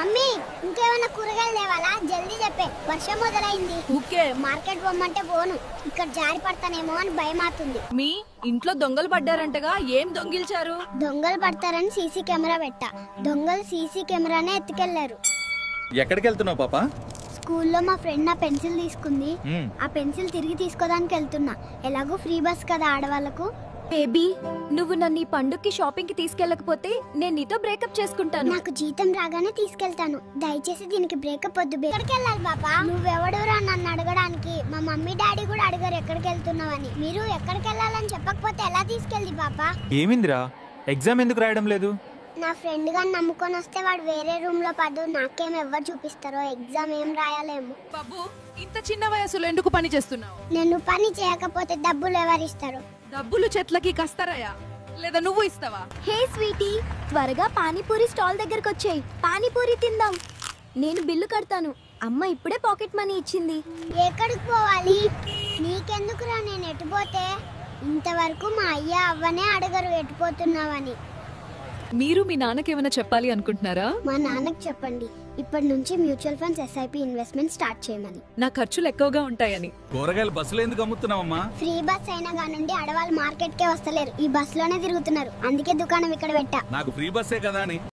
అమ్మీ ఇంకేమైనా కూరగాయలు తేవాలా? జల్దీ చెప్పే, వర్షం మొదలైంది. ఓకే. మార్కెట్ పోమంటే పోను, ఇక్కడ జారి పడతానేమో అని భయం అవుతుంది. మీ ఇంట్లో దొంగలు పడ్డారంటగా, ఏం దొంగిల్చారు? దొంగలు పడతారని సీసీ కెమెరా పెట్టా, దొంగలు సీసీ కెమెరానే ఎత్తుకెళ్లారు. ఎక్కడికి వెళ్తున్నావు పాపా? స్కూల్లో మా ఫ్రెండ్ నా పెన్సిల్ తీసుకుంది, ఆ పెన్సిల్ తిరిగి తీసుకోదానికి వెళ్తున్నా. ఎలాగో ఫ్రీ బస్ కదా ఆడవాళ్ళకు. బేబీ, నువ్వు నన్ను ఈ పండుగకి షాపింగ్ కి తీసుకెళ్ళకపోతే నేను నీతో బ్రేకప్ చేసుకుంటాను. నాకు జీతం రాగానే తీసుకెళ్తాను, దయచేసి దీనికి బ్రేకప్ వద్దు. ఎక్కడికి వెళ్ళాలి బాబా? నువ్వెవడురా నన్ను అడగడానికి? మా మమ్మీ డాడీ కూడా అడిగారు ఎక్కడికి వెళ్తున్నావని. మీరు ఎక్కడికి వెళ్ళాలని చెప్పకపోతే ఎలా తీసుకెళ్ళి బాబా? ఏమిందిరా, ఎగ్జామ్ ఎందుకు రాయడం లేదు? నా ఫ్రెండ్ గాని నమ్ముకొని వస్తే వాడు వేరే రూమ్ లో పడు, నాకేం ఎవరు చూపిస్తారో. ఎగ్జామ్ ఏం రాయాలేమో. బాబు, ఇంత చిన్న వయసులో ఎందుకు పని చేస్తున్నావు? నేను పని చేయకపోతే డబ్బులు ఎవరిస్తారు? డబ్బులు చెట్లకి కస్తారయ్యా, లేదా నువ్వు ఇస్తావా? హే స్వీటీ, త్వరగా పానీపూరి స్టాల్ దగ్గరకు వచ్చేయ్, పానీపూరి తిందాం. నేను బిల్లు కడతాను. అమ్మ ఇప్పుడే పాకెట్ మనీ ఇచ్చింది. ఎక్కడికి పోవాలి? నీకెందుకురా, నేను ఎటుపోతే? ఇంతవరకు మా అయ్య అవ్వనే అడగరు ఎటుపోతున్నావని. మీరు మీ నాన్నకి ఏమైనా చెప్పాలి అనుకుంటున్నారా? మా నాన్నకి చెప్పండి, ఇప్పటి నుంచి mutual funds SIP investment start చేయమని. నా ఖర్చులు ఎక్కువగా ఉంటాయని. కూరగాయలు బస్సులో ఎందుకు అమ్ముతున్నావమ్మా? ఫ్రీ బస్ అయినా కానుండి ఆడవాళ్ళు మార్కెట్ కే వస్తలేరు, ఈ బస్ లోనే తిరుగుతున్నారు. అందుకే దుకాణం ఇక్కడ పెట్టా. నాకు ఫ్రీ బస్సే కదా అని